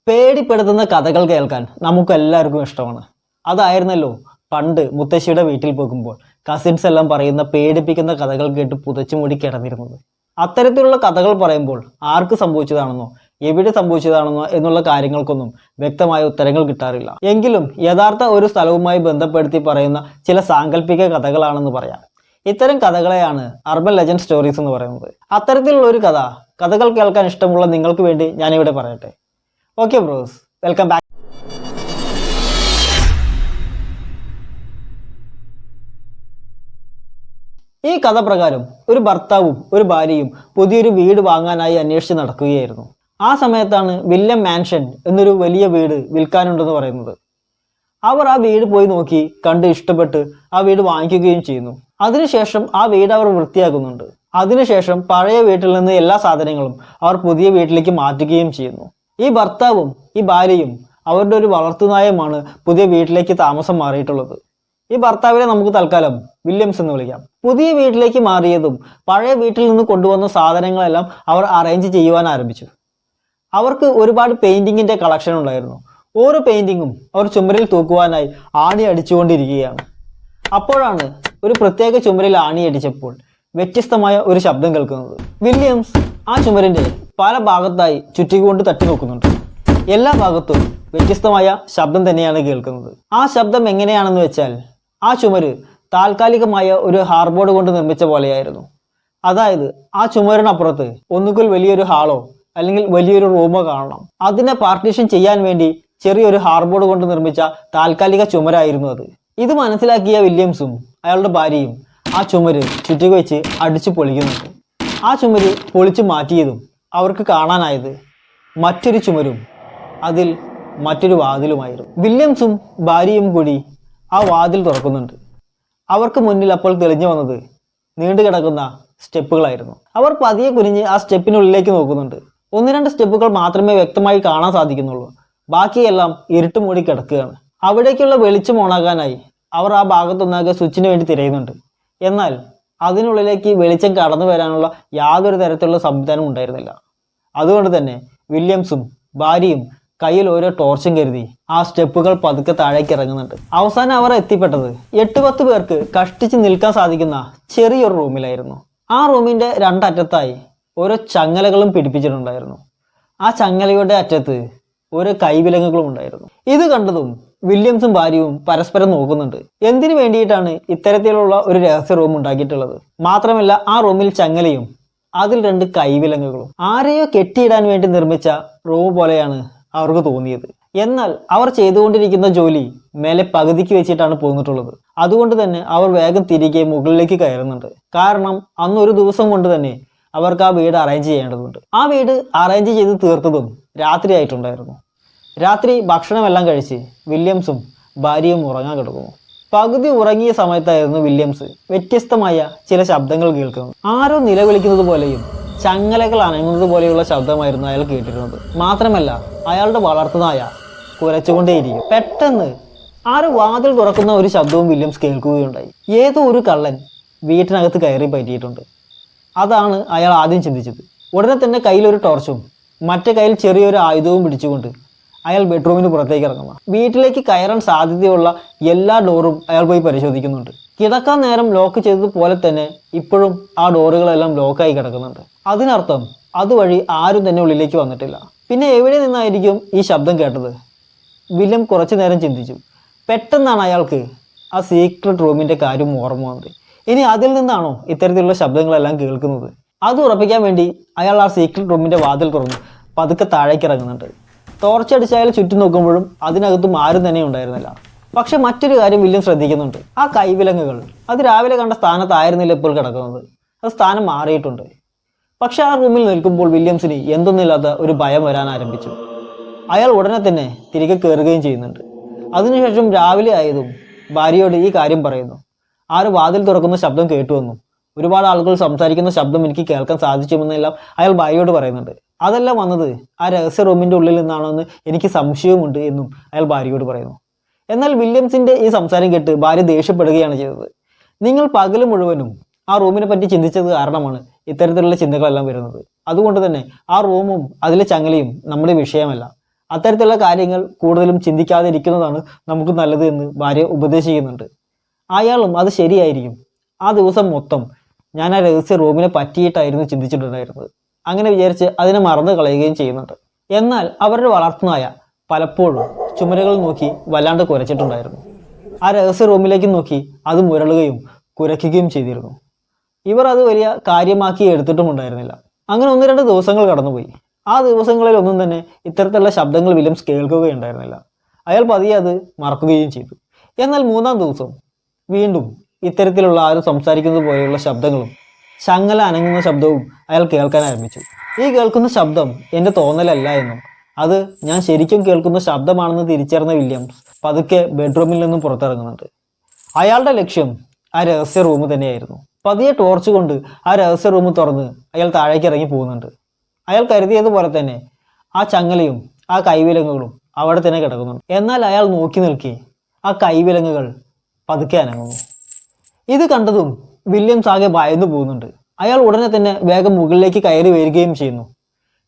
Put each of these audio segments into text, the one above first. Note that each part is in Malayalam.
പേടിപ്പെടുത്തുന്ന കഥകൾ കേൾക്കാൻ നമുക്കെല്ലാവർക്കും ഇഷ്ടമാണ്. അതായിരുന്നല്ലോ പണ്ട് മുത്തശ്ശിയുടെ വീട്ടിൽ പോകുമ്പോൾ കസിൻസ് എല്ലാം പറയുന്ന പേടിപ്പിക്കുന്ന കഥകൾ കേട്ട് പുതച്ചുമൂടി കിടന്നിരുന്നത്. അത്തരത്തിലുള്ള കഥകൾ പറയുമ്പോൾ ആർക്ക് സംഭവിച്ചതാണെന്നോ എവിടെ സംഭവിച്ചതാണെന്നോ എന്നുള്ള കാര്യങ്ങൾക്കൊന്നും വ്യക്തമായ ഉത്തരങ്ങൾ കിട്ടാറില്ല. എങ്കിലും യഥാർത്ഥ ഒരു സ്ഥലവുമായി ബന്ധപ്പെടുത്തി പറയുന്ന ചില സാങ്കല്പിക കഥകളാണെന്ന് പറയാം. ഇത്തരം കഥകളെയാണ് അർബൻ ലെജൻഡ് സ്റ്റോറീസ് എന്ന് പറയുന്നത്. അത്തരത്തിലുള്ള ഒരു കഥകൾ കേൾക്കാൻ ഇഷ്ടമുള്ള നിങ്ങൾക്ക് വേണ്ടി ഞാനിവിടെ പറയട്ടെ. Okay bros, welcome back. ഈ കഥ പ്രകാരം ഒരു ഭർത്താവും ഒരു ഭാര്യയും പുതിയൊരു വീട് വാങ്ങാനായി അന്വേഷിച്ച് നടക്കുകയായിരുന്നു. ആ സമയത്താണ് വില്യം മാൻഷൻ എന്നൊരു വലിയ വീട് വിൽക്കാനുണ്ടെന്ന് പറയുന്നത്. അവർ ആ വീട് പോയി നോക്കി കണ്ട് ഇഷ്ടപ്പെട്ട് ആ വീട് വാങ്ങിക്കുകയും ചെയ്യുന്നു. അതിനുശേഷം ആ വീട് അവർ വൃത്തിയാക്കുന്നുണ്ട്. അതിനുശേഷം പഴയ വീട്ടിൽ നിന്ന് എല്ലാ സാധനങ്ങളും അവർ പുതിയ വീട്ടിലേക്ക് മാറ്റുകയും ചെയ്യുന്നു. ഈ ഭർത്താവും ഈ ഭാര്യയും അവരുടെ ഒരു വളർത്തുനായമാണ് പുതിയ വീട്ടിലേക്ക് താമസം മാറിയിട്ടുള്ളത്. ഈ ഭർത്താവിനെ നമുക്ക് തൽക്കാലം വില്യംസ് എന്ന് വിളിക്കാം. പുതിയ വീട്ടിലേക്ക് മാറിയതും പഴയ വീട്ടിൽ നിന്ന് കൊണ്ടുവന്ന സാധനങ്ങളെല്ലാം അവർ അറേഞ്ച് ചെയ്യുവാൻ ആരംഭിച്ചു. അവർക്ക് ഒരുപാട് പെയിന്റിങ്ങിന്റെ കളക്ഷൻ ഉണ്ടായിരുന്നു. ഓരോ പെയിന്റിങ്ങും അവർ ചുമരിൽ തൂക്കുവാനായി ആണി അടിച്ചുകൊണ്ടിരിക്കുകയാണ്. അപ്പോഴാണ് ഒരു പ്രത്യേക ചുമരിൽ ആണി അടിച്ചപ്പോൾ വ്യത്യസ്തമായ ഒരു ശബ്ദം കേൾക്കുന്നത്. വില്യംസ് ആ ചുമരിന്റെ പല ഭാഗത്തായി ചുറ്റിക്കൊണ്ട് തട്ടി നോക്കുന്നുണ്ട്. എല്ലാ ഭാഗത്തും വ്യത്യസ്തമായ ശബ്ദം തന്നെയാണ് കേൾക്കുന്നത്. ആ ശബ്ദം എങ്ങനെയാണെന്ന് വെച്ചാൽ ആ ചുമര് താൽക്കാലികമായ ഒരു ഹാർബോർഡ് കൊണ്ട് നിർമ്മിച്ച പോലെയായിരുന്നു. അതായത് ആ ചുമരിനപ്പുറത്ത് ഒന്നുകിൽ വലിയൊരു ഹാളോ അല്ലെങ്കിൽ വലിയൊരു റൂമോ കാണണം. അതിനെ പാർട്ടീഷൻ ചെയ്യാൻ വേണ്ടി ചെറിയൊരു ഹാർബോർഡ് കൊണ്ട് നിർമ്മിച്ച താൽക്കാലിക ചുമരായിരുന്നു അത്. ഇത് മനസ്സിലാക്കിയ വില്യംസും അയാളുടെ ഭാര്യയും ആ ചുമര് ചുറ്റിക വെച്ച് അടിച്ചു പൊളിക്കുന്നുണ്ട്. ആ ചുമര് പൊളിച്ചു മാറ്റിയതും അവർക്ക് കാണാനായത് മറ്റൊരു ചുമരും അതിൽ മറ്റൊരു വാതിലുമായിരുന്നു. വില്യംസും ഭാര്യയും കൂടി ആ വാതിൽ തുറക്കുന്നുണ്ട്. അവർക്ക് മുന്നിൽ അപ്പോൾ തെളിഞ്ഞു വന്നത് നീണ്ടുകിടക്കുന്ന സ്റ്റെപ്പുകളായിരുന്നു. അവർ പതിയെ കുനിഞ്ഞ് ആ സ്റ്റെപ്പിനുള്ളിലേക്ക് നോക്കുന്നുണ്ട്. ഒന്ന് രണ്ട് സ്റ്റെപ്പുകൾ മാത്രമേ വ്യക്തമായി കാണാൻ സാധിക്കുന്നുള്ളൂ. ബാക്കിയെല്ലാം ഇരുട്ട് മൂടി കിടക്കുകയാണ്. അവിടേക്കുള്ള വെളിച്ചം ഓണാക്കാനായി അവർ ആ ഭാഗത്തൊന്നാകെ സ്വിച്ചിന് വേണ്ടി തിരയുന്നുണ്ട്. എന്നാൽ അതിനുള്ളിലേക്ക് വെളിച്ചം കടന്നു വരാനുള്ള യാതൊരു തരത്തിലുള്ള സംവിധാനം ഉണ്ടായിരുന്നില്ല. അതുകൊണ്ട് തന്നെ വില്യംസും ഭാര്യയും കയ്യിൽ ഓരോ ടോർച്ചും കരുതി ആ സ്റ്റെപ്പുകൾ പതുക്കെ താഴേക്ക് ഇറങ്ങുന്നുണ്ട്. അവസാനം അവർ എത്തിപ്പെട്ടത് 8-10 പേർക്ക് കഷ്ടിച്ച് നിൽക്കാൻ സാധിക്കുന്ന ചെറിയൊരു റൂമിലായിരുന്നു. ആ റൂമിന്റെ രണ്ടറ്റത്തായി ഓരോ ചങ്ങലകളും പിടിപ്പിച്ചിട്ടുണ്ടായിരുന്നു. ആ ചങ്ങലയുടെ അറ്റത്ത് ഓരോ കൈവിലങ്ങുകളും ഉണ്ടായിരുന്നു. ഇത് കണ്ടതും വില്യംസും ഭാര്യയും പരസ്പരം നോക്കുന്നുണ്ട്. എന്തിനു വേണ്ടിയിട്ടാണ് ഇത്തരത്തിലുള്ള ഒരു രഹസ്യ റൂം ഉണ്ടാക്കിയിട്ടുള്ളത്? മാത്രമല്ല ആ റൂമിൽ ചങ്ങലയും അതിൽ 2 കൈവിലങ്ങുകളും. ആരെയോ കെട്ടിയിടാൻ വേണ്ടി നിർമ്മിച്ച റൂം പോലെയാണ് അവർക്ക് തോന്നിയത്. എന്നാൽ അവർ ചെയ്തുകൊണ്ടിരിക്കുന്ന ജോലി മേലെ പകുതിക്ക് വെച്ചിട്ടാണ് പോന്നിട്ടുള്ളത്. അതുകൊണ്ട് തന്നെ അവർ വേഗം തിരികെ മുകളിലേക്ക് കയറുന്നുണ്ട്. കാരണം അന്നൊരു ദിവസം കൊണ്ട് തന്നെ അവർക്ക് ആ വീട് അറേഞ്ച് ചെയ്യേണ്ടതുണ്ട്. ആ വീട് അറേഞ്ച് ചെയ്ത് തീർത്തതും രാത്രി ആയിട്ടുണ്ടായിരുന്നു. രാത്രി ഭക്ഷണമെല്ലാം കഴിച്ച് വില്യംസും ഭാര്യയും ഉറങ്ങാൻ കിടക്കുന്നു. പകുതി ഉറങ്ങിയ സമയത്തായിരുന്നു വില്യംസ് വ്യത്യസ്തമായ ചില ശബ്ദങ്ങൾ കേൾക്കുന്നത്. ആരോ നിലവിളിക്കുന്നത് പോലെയും ചങ്ങലകൾ അനങ്ങുന്നത് പോലെയുള്ള ശബ്ദമായിരുന്നു അയാൾ കേട്ടിരുന്നത്. മാത്രമല്ല അയാളുടെ വളർത്തുനായ കുരച്ചുകൊണ്ടേയിരിക്കും. പെട്ടെന്ന് ആരോ വാതിൽ തുറക്കുന്ന ഒരു ശബ്ദവും വില്യംസ് കേൾക്കുകയുണ്ടായി. ഏതോ ഒരു കള്ളൻ വീട്ടിനകത്ത് കയറി പറ്റിയിട്ടുണ്ട്. അതാണ് അയാൾ ആദ്യം ചിന്തിച്ചത്. ഉടനെ തന്നെ കയ്യിലൊരു ടോർച്ചും മറ്റേ കയ്യിൽ ചെറിയൊരു ആയുധവും പിടിച്ചുകൊണ്ട് അയാൾ ബെഡ്റൂമിന് പുറത്തേക്ക് ഇറങ്ങുന്നു. വീട്ടിലേക്ക് കയറാൻ സാധ്യതയുള്ള എല്ലാ ഡോറും അയാൾ പോയി പരിശോധിക്കുന്നുണ്ട്. കിടക്കാൻ നേരം ലോക്ക് ചെയ്തതുപോലെ തന്നെ ഇപ്പോഴും ആ ഡോറുകളെല്ലാം ലോക്കായി കിടക്കുന്നുണ്ട്. അതിനർത്ഥം അതുവഴി ആരും തന്നെ ഉള്ളിലേക്ക് വന്നിട്ടില്ല. പിന്നെ എവിടെ നിന്നായിരിക്കും ഈ ശബ്ദം കേട്ടത്? വില്യം കുറച്ചു നേരം ചിന്തിച്ചു. പെട്ടെന്നാണ് അയാൾക്ക് ആ സീക്രട്ട് റൂമിന്റെ കാര്യം ഓർമ്മ വന്നത്. ഇനി അതിൽ നിന്നാണോ ഇത്തരത്തിലുള്ള ശബ്ദങ്ങളെല്ലാം കേൾക്കുന്നത്? അത് ഉറപ്പിക്കാൻ വേണ്ടി അയാൾ ആ സീക്രട്ട് റൂമിന്റെ വാതിൽ തുറന്ന് പതുക്കെ താഴേക്ക് ഇറങ്ങുന്നുണ്ട്. ടോർച്ചടിച്ച് അയാൾ ചുറ്റും നോക്കുമ്പോഴും അതിനകത്തും ആരും തന്നെ ഉണ്ടായിരുന്നില്ല. പക്ഷെ മറ്റൊരു കാര്യം വില്യം ശ്രദ്ധിക്കുന്നുണ്ട്. ആ കൈവിലങ്ങുകൾ അത് രാവിലെ കണ്ട സ്ഥാനത്തായിരുന്നില്ല ഇപ്പോൾ കിടക്കുന്നത്. അത് സ്ഥാനം മാറിയിട്ടുണ്ട്. പക്ഷെ ആ റൂമിൽ നിൽക്കുമ്പോൾ വില്യംസിന് എന്തൊന്നുമില്ലാത്ത ഒരു ഭയം വരാൻ ആരംഭിച്ചു. അയാൾ ഉടനെ തന്നെ തിരികെ കയറുകയും ചെയ്യുന്നുണ്ട്. അതിനുശേഷം രാവിലെ ആയതും ഭാര്യയോട് ഈ കാര്യം പറയുന്നു. ആര് വാതിൽ തുറക്കുന്ന ശബ്ദം കേട്ടുവെന്നും ഒരുപാട് ആളുകൾ സംസാരിക്കുന്ന ശബ്ദം എനിക്ക് കേൾക്കാൻ സാധിച്ചുമെന്നെല്ലാം അയാൾ ഭാര്യയോട് പറയുന്നുണ്ട്. അതെല്ലാം വന്നത് ആ രഹസ്യ റൂമിന്റെ ഉള്ളിൽ നിന്നാണോ എന്ന് എനിക്ക് സംശയവുമുണ്ട് എന്നും അയാൾ ഭാര്യയോട് പറയുന്നു. എന്നാൽ വില്യംസിന്റെ ഈ സംസാരം കേട്ട് ഭാര്യ ദേഷ്യപ്പെടുകയാണ് ചെയ്തത്. നിങ്ങൾ പകല് മുഴുവനും ആ റൂമിനെ പറ്റി ചിന്തിച്ചത് കാരണമാണ് ഇത്തരത്തിലുള്ള ചിന്തകളെല്ലാം വരുന്നത്. അതുകൊണ്ട് തന്നെ ആ റൂമും അതിലെ ചങ്ങലയും നമ്മുടെ വിഷയമല്ല. അത്തരത്തിലുള്ള കാര്യങ്ങൾ കൂടുതലും ചിന്തിക്കാതിരിക്കുന്നതാണ് നമുക്ക് നല്ലത് എന്ന് ഭാര്യ ഉപദേശിക്കുന്നുണ്ട്. അയാളും അത് ശരിയായിരിക്കും, ആ ദിവസം മൊത്തം ഞാൻ ആ രഹസ്യ റൂമിനെ പറ്റിയിട്ടായിരുന്നു ചിന്തിച്ചിട്ടുണ്ടായിരുന്നത്, അങ്ങനെ വിചാരിച്ച് അതിനെ മറന്നു കളയുകയും ചെയ്യുന്നുണ്ട്. എന്നാൽ അവരുടെ വളർത്തുനായ പലപ്പോഴും ചുമരുകൾ നോക്കി വല്ലാണ്ട് കുരച്ചിട്ടുണ്ടായിരുന്നു. ആ രഹസ്യ റൂമിലേക്ക് നോക്കി അത് മുരളുകയും കുരയ്ക്കുകയും ചെയ്തിരുന്നു. ഇവർ അത് വലിയ കാര്യമാക്കി എടുത്തിട്ടുമുണ്ടായിരുന്നില്ല. അങ്ങനെ 1-2 ദിവസങ്ങൾ കടന്നുപോയി. ആ ദിവസങ്ങളിലൊന്നും തന്നെ ഇത്തരത്തിലുള്ള ശബ്ദങ്ങൾ വില്യംസ് കേൾക്കുകയുണ്ടായിരുന്നില്ല. അയാൾ പതിയെ അത് മറക്കുകയും ചെയ്തു. എന്നാൽ 3-ാം ദിവസം വീണ്ടും ഇത്തരത്തിലുള്ള ആരും സംസാരിക്കുന്നത് പോലെയുള്ള ശബ്ദങ്ങളും ശങ്ങല അനങ്ങുന്ന ശബ്ദവും അയാൾ കേൾക്കാൻ ആരംഭിച്ചു. ഈ കേൾക്കുന്ന ശബ്ദം എൻ്റെ തോന്നലല്ല എന്നും അത് ഞാൻ ശരിക്കും കേൾക്കുന്ന ശബ്ദമാണെന്ന് തിരിച്ചറിഞ്ഞ വില്യംസ് പതുക്കെ ബെഡ്റൂമിൽ നിന്നും പുറത്തിറങ്ങുന്നുണ്ട്. അയാളുടെ ലക്ഷ്യം ആ രഹസ്യ റൂം തന്നെയായിരുന്നു. പതിയെ ടോർച്ച് കൊണ്ട് ആ രഹസ്യ റൂം തുറന്ന് അയാൾ താഴേക്ക് ഇറങ്ങി പോകുന്നുണ്ട്. അയാൾ കരുതിയതുപോലെ തന്നെ ആ ചങ്ങലയും ആ കൈവിലങ്ങുകളും അവിടെ തന്നെ കിടക്കുന്നുണ്ട്. എന്നാൽ അയാൾ നോക്കി നിൽക്കി ആ കൈവിലങ്ങുകൾ പതുക്കെ അനങ്ങുന്നു. ഇത് കണ്ടതും വില്യംസ് ആകെ ഭയന്നു പോകുന്നുണ്ട്. അയാൾ ഉടനെ തന്നെ വേഗം മുകളിലേക്ക് കയറി വരികയും ചെയ്യുന്നു.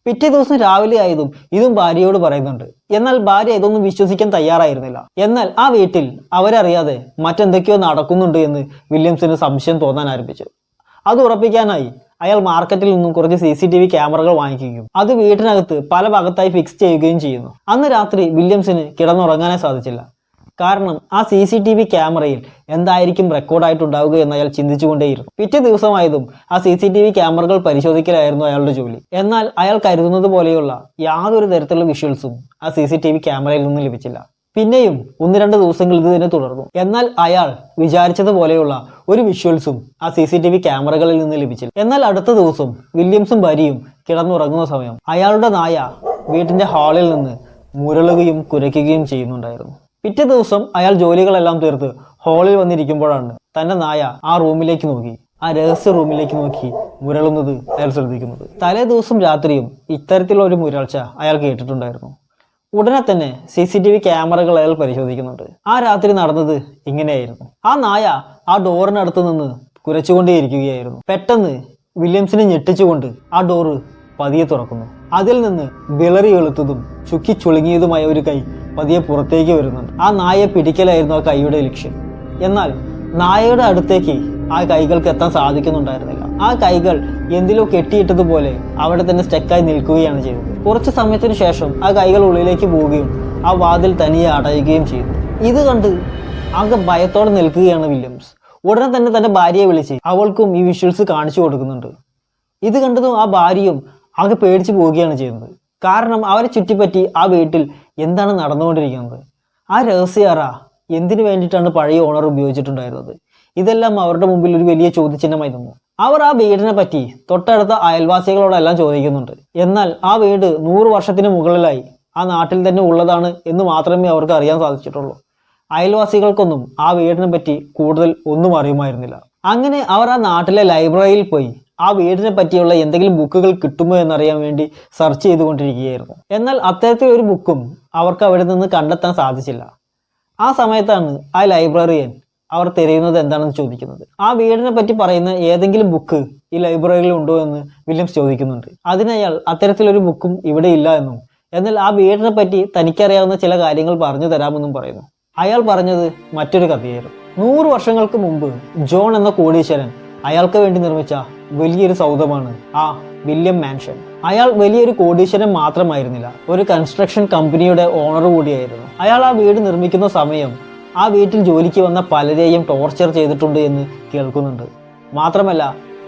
പിറ്റേ ദിവസം രാവിലെ ആയതും ഇതും ഭാര്യയോട് പറയുന്നുണ്ട്. എന്നാൽ ഭാര്യ ഇതൊന്നും വിശ്വസിക്കാൻ തയ്യാറായിരുന്നില്ല. എന്നാൽ ആ വീട്ടിൽ അവരറിയാതെ മറ്റെന്തൊക്കെയോ നടക്കുന്നുണ്ട് എന്ന് വില്യംസിന് സംശയം തോന്നാൻ ആരംഭിച്ചു. അത് ഉറപ്പിക്കാനായി അയാൾ മാർക്കറ്റിൽ നിന്നും കുറച്ച് CCTV ക്യാമറകൾ വാങ്ങിക്കുകയും അത് വീട്ടിനകത്ത് പല ഭാഗത്തായി ഫിക്സ് ചെയ്യുകയും ചെയ്യുന്നു. അന്ന് രാത്രി വില്യംസിന് കിടന്നുറങ്ങാനേ സാധിച്ചില്ല. കാരണം ആ CCTV ക്യാമറയിൽ എന്തായിരിക്കും റെക്കോർഡായിട്ടുണ്ടാവുക എന്ന് അയാൾ ചിന്തിച്ചുകൊണ്ടേയിരുന്നു. പിറ്റേ ദിവസമായതും ആ CCTV ക്യാമറകൾ പരിശോധിക്കലായിരുന്നു അയാളുടെ ജോലി. എന്നാൽ അയാൾ കരുതുന്നത് പോലെയുള്ള യാതൊരു തരത്തിലുള്ള വിഷ്വൽസും ആ CCTV ക്യാമറയിൽ നിന്ന് ലഭിച്ചില്ല. പിന്നെയും 1-2 ദിവസങ്ങൾ ഇത് തന്നെ തുടർന്നു. എന്നാൽ അയാൾ വിചാരിച്ചതുപോലെയുള്ള ഒരു വിഷ്വൽസും ആ CCTV ക്യാമറകളിൽ നിന്ന് ലഭിച്ചില്ല. എന്നാൽ അടുത്ത ദിവസം വില്യംസും ഭാര്യയും കിടന്നുറങ്ങുന്ന സമയം അയാളുടെ നായ വീട്ടിന്റെ ഹാളിൽ നിന്ന് മുരളുകയും കുരയ്ക്കുകയും ചെയ്യുന്നുണ്ടായിരുന്നു. പിറ്റേ ദിവസം അയാൾ ജോലികളെല്ലാം തീർത്ത് ഹാളിൽ വന്നിരിക്കുമ്പോഴാണ് തന്റെ നായ ആ റൂമിലേക്ക് നോക്കി, ആ രഹസ്യ റൂമിലേക്ക് നോക്കി മുരളുന്നത് അയാൾ ശ്രദ്ധിക്കുന്നത്. തലേ ദിവസം രാത്രിയും ഇത്തരത്തിലുള്ള ഒരു മുരൾച്ച അയാൾ കേട്ടിട്ടുണ്ടായിരുന്നു. ഉടനെ തന്നെ CCTV ക്യാമറകൾ അയാൾ പരിശോധിക്കുന്നുണ്ട്. ആ രാത്രി നടന്നത് ഇങ്ങനെയായിരുന്നു. ആ നായ ആ ഡോറിനടുത്ത് നിന്ന് കുരച്ചുകൊണ്ടേയിരിക്കുകയായിരുന്നു. പെട്ടെന്ന് വില്യംസിനെ ഞെട്ടിച്ചുകൊണ്ട് ആ ഡോറ് പതിയെ തുറക്കുന്നു. അതിൽ നിന്ന് വിളറി വെളുത്തതും ചുക്കി ചുളുങ്ങിയതുമായ ഒരു കൈ പതിയെ പുറത്തേക്ക് വരുന്നുണ്ട്. ആ നായയെ പിടിക്കലായിരുന്നു ആ കൈയുടെ ലക്ഷ്യം. എന്നാൽ നായയുടെ അടുത്തേക്ക് ആ കൈകൾക്ക് എത്താൻ സാധിക്കുന്നുണ്ടായിരുന്നില്ല. ആ കൈകൾ എന്തിലോ കെട്ടിയിട്ടതുപോലെ അവിടെ തന്നെ സ്റ്റക്കായി നിൽക്കുകയാണ് ചെയ്തത്. കുറച്ച് സമയത്തിന് ശേഷം ആ കൈകൾ ഉള്ളിലേക്ക് പോവുകയും ആ വാതിൽ തനിയെ അടയുകയും ചെയ്തു. ഇത് കണ്ട് ആകെ ഭയത്തോടെ നിൽക്കുകയാണ് വില്യംസ്. ഉടനെ തന്നെ തന്റെ ഭാര്യയെ വിളിച്ച് അവൾക്കും ഈ വിഷ്വൽസ് കാണിച്ചു കൊടുക്കുന്നുണ്ട്. ഇത് കണ്ടതും ആ ഭാര്യയും ആകെ പേടിച്ചു പോവുകയാണ് ചെയ്യുന്നത്. കാരണം അവരെ ചുറ്റിപ്പറ്റി ആ വീട്ടിൽ എന്താണ് നടന്നുകൊണ്ടിരിക്കുന്നത്, ആ രഹസ്യ അറ എന്തിനു വേണ്ടിയിട്ടാണ് പഴയ ഓണർ ഉപയോഗിച്ചിട്ടുണ്ടായിരുന്നത്, ഇതെല്ലാം അവരുടെ മുമ്പിൽ ഒരു വലിയ ചോദ്യചിഹ്നമായി നിന്നു. അവർ ആ വീടിനെ പറ്റി തൊട്ടടുത്ത അയൽവാസികളോടെല്ലാം ചോദിക്കുന്നുണ്ട്. എന്നാൽ ആ വീട് 100 വർഷത്തിന് മുകളിലായി ആ നാട്ടിൽ തന്നെ ഉള്ളതാണ് എന്ന് മാത്രമേ അവർക്ക് അറിയാൻ സാധിച്ചിട്ടുള്ളൂ. അയൽവാസികൾക്കൊന്നും ആ വീടിനെ പറ്റി കൂടുതൽ ഒന്നും അറിയുമായിരുന്നില്ല. അങ്ങനെ അവർ ആ നാട്ടിലെ ലൈബ്രറിയിൽ പോയി ആ വീടിനെ പറ്റിയുള്ള എന്തെങ്കിലും ബുക്കുകൾ കിട്ടുമോ എന്നറിയാൻ വേണ്ടി സെർച്ച് ചെയ്തുകൊണ്ടിരിക്കുകയായിരുന്നു. എന്നാൽ അത്തരത്തിൽ ഒരു ബുക്കും അവർക്ക് അവിടെ നിന്ന് കണ്ടെത്താൻ സാധിച്ചില്ല. ആ സമയത്താണ് ആ ലൈബ്രറിയൻ അവർ തിരയുന്നത് എന്താണെന്ന് ചോദിക്കുന്നത്. ആ വീടിനെ പറ്റി പറയുന്ന ഏതെങ്കിലും ബുക്ക് ഈ ലൈബ്രറിയിൽ ഉണ്ടോ എന്ന് വില്യംസ് ചോദിക്കുന്നുണ്ട്. അതിനയാൾ അത്തരത്തിലൊരു ബുക്കും ഇവിടെ ഇല്ല എന്നും എന്നാൽ ആ വീടിനെ പറ്റി തനിക്കറിയാവുന്ന ചില കാര്യങ്ങൾ പറഞ്ഞു തരാമെന്നും പറയുന്നു. അയാൾ പറഞ്ഞത് മറ്റൊരു കഥയായിരുന്നു. 100 വർഷങ്ങൾക്ക് മുമ്പ് ജോൺ എന്ന കോടീശ്വരൻ അയാൾക്ക് വേണ്ടി നിർമ്മിച്ച വലിയൊരു സൗധമാണ് ആ വില്യം മാൻഷൻ. അയാൾ വലിയൊരു കോടീശ്വരൻ മാത്രമായിരുന്നില്ല, ഒരു കൺസ്ട്രക്ഷൻ കമ്പനിയുടെ ഓണർ കൂടിയായിരുന്നു. അയാൾ ആ വീട് നിർമ്മിക്കുന്ന സമയം ആ വീട്ടിൽ ജോലിക്ക് വന്ന പലരെയും ടോർച്ചർ ചെയ്തിട്ടുണ്ട് എന്ന് കേൾക്കുന്നുണ്ട്. മാത്രമല്ല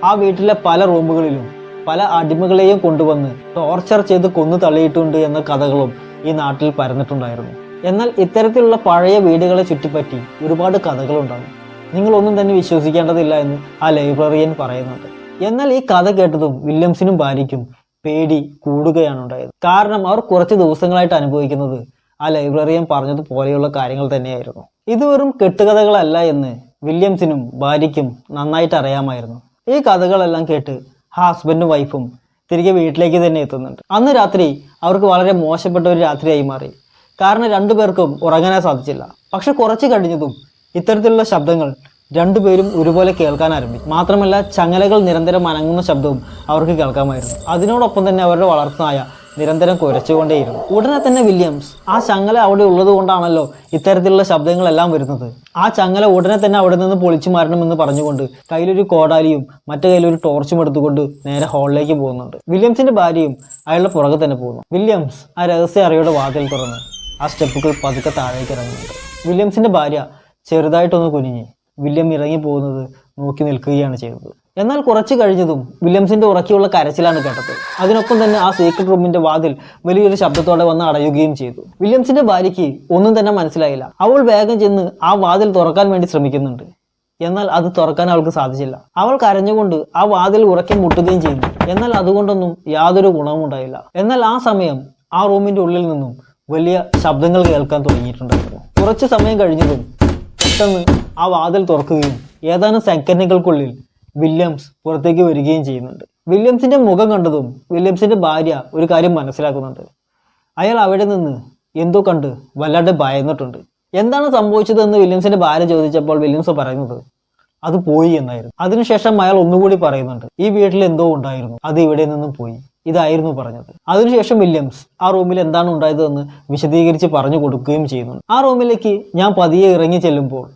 ആ വീട്ടിലെ പല റൂമുകളിലും പല അടിമകളെയും കൊണ്ടുവന്ന് ടോർച്ചർ ചെയ്ത് കൊന്നു തള്ളിയിട്ടുണ്ട് എന്ന കഥകളും ഈ നാട്ടിൽ പരന്നിട്ടുണ്ടായിരുന്നു. എന്നാൽ ഇത്തരത്തിലുള്ള പഴയ വീടുകളെ ചുറ്റിപ്പറ്റി ഒരുപാട് കഥകളുണ്ടാകും. നിങ്ങളൊന്നും തന്നെ വിശ്വസിക്കേണ്ടതില്ല എന്ന് ആ ലൈബ്രറിയൻ പറയുന്നുണ്ട്. എന്നാൽ ഈ കഥ കേട്ടതും വില്യംസിനും ഭാര്യയ്ക്കും പേടി കൂടുകയാണ് ഉണ്ടായത്. കാരണം അവർ കുറച്ച് ദിവസങ്ങളായിട്ട് അനുഭവിക്കുന്നത് ആ ലൈബ്രറിയൻ പറഞ്ഞതുപോലെയുള്ള കാര്യങ്ങൾ തന്നെയായിരുന്നു. ഇത് വെറും കെട്ടുകഥകളല്ല എന്ന് വില്യംസിനും ഭാര്യയ്ക്കും നന്നായിട്ട് അറിയാമായിരുന്നു. ഈ കഥകളെല്ലാം കേട്ട് ആ ഹസ്ബൻഡും വൈഫും തിരികെ വീട്ടിലേക്ക് തന്നെ എത്തുന്നുണ്ട്. അന്ന് രാത്രി അവർക്ക് വളരെ മോശപ്പെട്ട ഒരു രാത്രിയായി മാറി. കാരണം രണ്ടുപേർക്കും ഉറങ്ങാനേ സാധിച്ചില്ല. പക്ഷെ കുറച്ച് കഴിഞ്ഞതും ഇത്തരത്തിലുള്ള ശബ്ദങ്ങൾ രണ്ടുപേരും ഒരുപോലെ കേൾക്കാൻ ആരംഭിച്ചു. മാത്രമല്ല ചങ്ങലകൾ നിരന്തരം അനങ്ങുന്ന ശബ്ദവും അവർക്ക് കേൾക്കാമായിരുന്നു. അതിനോടൊപ്പം തന്നെ അവരുടെ വളർത്തുനായ നിരന്തരം കുരച്ചുകൊണ്ടേയിരുന്നു. ഉടനെ തന്നെ വില്യംസ് ആ ചങ്ങല അവിടെ ഉള്ളത് കൊണ്ടാണല്ലോ ഇത്തരത്തിലുള്ള ശബ്ദങ്ങളെല്ലാം വരുന്നത്, ആ ചങ്ങല ഉടനെ തന്നെ അവിടെ നിന്ന് പൊളിച്ചു മാറണമെന്ന് പറഞ്ഞുകൊണ്ട് കയ്യിലൊരു കോടാലിയും മറ്റു കയ്യിലൊരു ടോർച്ചും എടുത്തുകൊണ്ട് നേരെ ഹാളിലേക്ക് പോകുന്നുണ്ട്. വില്യംസിന്റെ ഭാര്യയും അയാളുടെ പുറകെ തന്നെ പോകുന്നു. വില്യംസ് ആ രഹസ്യ അറിയുടെ വാതിൽ തുറന്ന് ആ സ്റ്റെപ്പുകൾ പതുക്കെ താഴേക്ക് ഇറങ്ങുന്നുണ്ട്. വില്യംസിന്റെ ഭാര്യ ചെറുതായിട്ടൊന്ന് കുനിഞ്ഞ് വില്യം ഇറങ്ങി പോകുന്നത് നോക്കി നിൽക്കുകയാണ് ചെയ്തത്. എന്നാൽ കുറച്ച് കഴിഞ്ഞതും വില്യംസിന്റെ ഉറക്കിയുള്ള കരച്ചിലാണ് കേട്ടത്. അതിനൊപ്പം തന്നെ ആ സീക്രട്ട് റൂമിന്റെ വാതിൽ വലിയൊരു ശബ്ദത്തോടെ വന്ന് അടയുകയും ചെയ്തു. വില്യംസിന്റെ ഭാര്യയ്ക്ക് ഒന്നും തന്നെ മനസ്സിലായില്ല. അവൾ വേഗം ചെന്ന് ആ വാതിൽ തുറക്കാൻ വേണ്ടി ശ്രമിക്കുന്നുണ്ട്. എന്നാൽ അത് തുറക്കാൻ അവൾക്ക് സാധിച്ചില്ല. അവൾ കരഞ്ഞുകൊണ്ട് ആ വാതിൽ ഉറക്കെ മുട്ടുകയും ചെയ്യുന്നു. എന്നാൽ അതുകൊണ്ടൊന്നും യാതൊരു ഗുണവും ഉണ്ടായില്ല. എന്നാൽ ആ സമയം ആ റൂമിന്റെ ഉള്ളിൽ നിന്നും വലിയ ശബ്ദങ്ങൾ കേൾക്കാൻ തുടങ്ങിയിട്ടുണ്ടായിരുന്നു. കുറച്ച് സമയം കഴിഞ്ഞതും പെട്ടെന്ന് ആ വാതിൽ തുറക്കുകയും ഏതാനും സെക്കൻഡുകൾക്കുള്ളിൽ വില്യംസ് പുറത്തേക്ക് വരികയും ചെയ്യുന്നുണ്ട്. വില്യംസിന്റെ മുഖം കണ്ടതും വില്യംസിന്റെ ഭാര്യ ഒരു കാര്യം മനസ്സിലാക്കുന്നുണ്ട്. അയാൾ അവിടെ നിന്ന് എന്തോ കണ്ട് വല്ലാതെ ഭയന്നിട്ടുണ്ട്. എന്താണ് സംഭവിച്ചതെന്ന് വില്യംസിന്റെ ഭാര്യ ചോദിച്ചപ്പോൾ വില്യംസ് പറയുന്നത് അത് പോയി എന്നായിരുന്നു. അതിനുശേഷം അയാൾ ഒന്നുകൂടി പറയുന്നുണ്ട്, ഈ വീട്ടിൽ എന്തോ ഉണ്ടായിരുന്നു, അത് ഇവിടെ നിന്നും പോയി, ഇതായിരുന്നു പറഞ്ഞത്. അതിനുശേഷം വില്യംസ് ആ റൂമിൽ എന്താണ് ഉണ്ടായതെന്ന് വിശദീകരിച്ച് പറഞ്ഞു കൊടുക്കുകയും ചെയ്യുന്നുണ്ട്. ആ റൂമിലേക്ക് ഞാൻ പതിയെ ഇറങ്ങി ചെല്ലുമ്പോൾ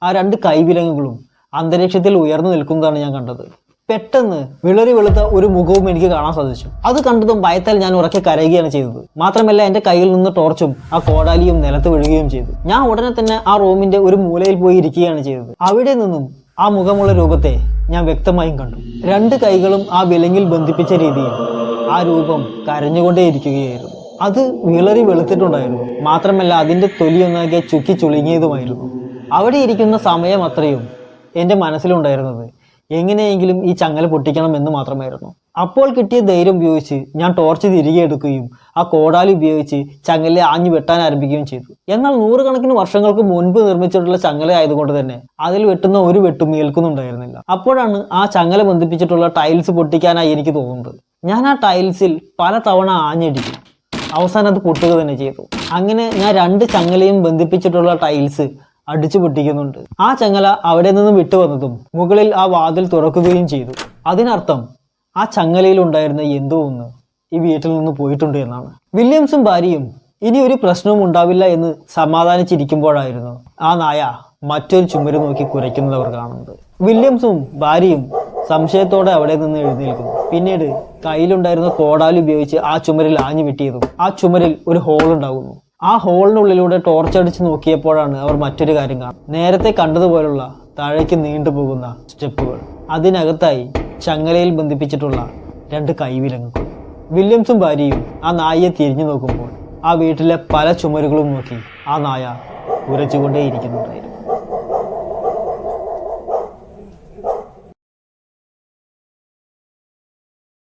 ആ 2 കൈവിലങ്ങുകളും അന്തരീക്ഷത്തിൽ ഉയർന്നു നിൽക്കുന്നതാണ് ഞാൻ കണ്ടത്. പെട്ടെന്ന് വിളറി വെളുത്ത ഒരു മുഖവും എനിക്ക് കാണാൻ സാധിച്ചു. അത് കണ്ടതും ഭയത്താൽ ഞാൻ ഉറക്കെ കരയുകയാണ് ചെയ്തത്. മാത്രമല്ല എൻ്റെ കയ്യിൽ നിന്ന് ടോർച്ചും ആ കോടാലിയും നിലത്ത് വീഴുകയും ചെയ്തു. ഞാൻ ഉടനെ തന്നെ ആ റൂമിന്റെ ഒരു മൂലയിൽ പോയി ഇരിക്കുകയാണ് ചെയ്തത്. അവിടെ നിന്നും ആ മുഖമുള്ള രൂപത്തെ ഞാൻ വ്യക്തമായും കണ്ടു. 2 കൈകളും ആ വിലങ്ങിൽ ബന്ധിപ്പിച്ച രീതിയിൽ ആ രൂപം കരഞ്ഞുകൊണ്ടേ ഇരിക്കുകയായിരുന്നു. അത് വിളറി വെളുത്തിട്ടുണ്ടായിരുന്നു. മാത്രമല്ല അതിൻ്റെ തൊലിയൊന്നാകെ ചുക്കി ചുളുങ്ങിയതുമായിരുന്നു. അവിടെ ഇരിക്കുന്ന സമയം അത്രയും എൻ്റെ മനസ്സിലുണ്ടായിരുന്നത് എങ്ങനെയെങ്കിലും ഈ ചങ്ങല പൊട്ടിക്കണം എന്ന് മാത്രമായിരുന്നു. അപ്പോൾ കിട്ടിയ ധൈര്യം ഉപയോഗിച്ച് ഞാൻ ടോർച്ച് തിരികെ എടുക്കുകയും ആ കോടാലി ഉപയോഗിച്ച് ചങ്ങല ആഞ്ഞു വെട്ടാൻ ആരംഭിക്കുകയും ചെയ്തു. എന്നാൽ 100 കണക്കിന് വർഷങ്ങൾക്ക് മുൻപ് നിർമ്മിച്ചിട്ടുള്ള ചങ്ങല ആയതുകൊണ്ട് തന്നെ അതിൽ വെട്ടുന്ന ഒരു വെട്ടും ഏൽക്കുന്നുണ്ടായിരുന്നില്ല. അപ്പോഴാണ് ആ ചങ്ങല ബന്ധിപ്പിച്ചിട്ടുള്ള ടൈൽസ് പൊട്ടിക്കാനായി എനിക്ക് തോന്നുന്നത്. ഞാൻ ആ ടൈൽസിൽ പല തവണ ആഞ്ഞടിക്കും. അവസാനം അത് പൊട്ടുക തന്നെ ചെയ്തു. അങ്ങനെ ഞാൻ 2 ചങ്ങലയും ബന്ധിപ്പിച്ചിട്ടുള്ള ടൈൽസ് അടിച്ചു പൊട്ടിക്കുന്നുണ്ട്. ആ ചങ്ങല അവിടെ നിന്നും വിട്ടുവന്നതും മുകളിൽ ആ വാതിൽ തുറക്കുകയും ചെയ്തു. അതിനർത്ഥം ആ ചങ്ങലയിൽ ഉണ്ടായിരുന്ന എന്തോ ഒന്ന് ഈ വീട്ടിൽ നിന്ന് പോയിട്ടുണ്ട് എന്നാണ്. വില്യംസും ഭാര്യയും ഇനി ഒരു പ്രശ്നവും ഉണ്ടാവില്ല എന്ന് സമാധാനിച്ചിരിക്കുമ്പോഴായിരുന്നു ആ നായ മറ്റൊരു ചുമര് നോക്കി കുരയ്ക്കുന്നത് അവർ കാണുന്നത്. വില്യംസും ഭാര്യയും സംശയത്തോടെ അവിടെ നിന്ന് എഴുന്നേൽക്കുന്നു. പിന്നീട് കയ്യിലുണ്ടായിരുന്ന കോടാലി ഉപയോഗിച്ച് ആ ചുമരിൽ ആഞ്ഞു വെട്ടിയതും ആ ചുമരിൽ ഒരു ഹോൾ ഉണ്ടാകുന്നു. ആ ഹോളിനുള്ളിലൂടെ ടോർച്ച് അടിച്ച് നോക്കിയപ്പോഴാണ് അവർ മറ്റൊരു കാര്യം കാണുന്നത്. നേരത്തെ കണ്ടതുപോലുള്ള താഴേക്ക് നീണ്ടുപോകുന്ന സ്റ്റെപ്പുകൾ, അതിനകത്തായി ചങ്ങലയിൽ ബന്ധിപ്പിച്ചിട്ടുള്ള 2 കൈവിലങ്ങുകൾ. വില്യംസും ഭാര്യയും ആ നായയെ തിരിഞ്ഞു നോക്കുമ്പോൾ ആ വീട്ടിലെ പല ചുമരുകളും നോക്കി ആ നായ ഉരച്ചുകൊണ്ടേയിരിക്കുന്നുണ്ടായിരുന്നു.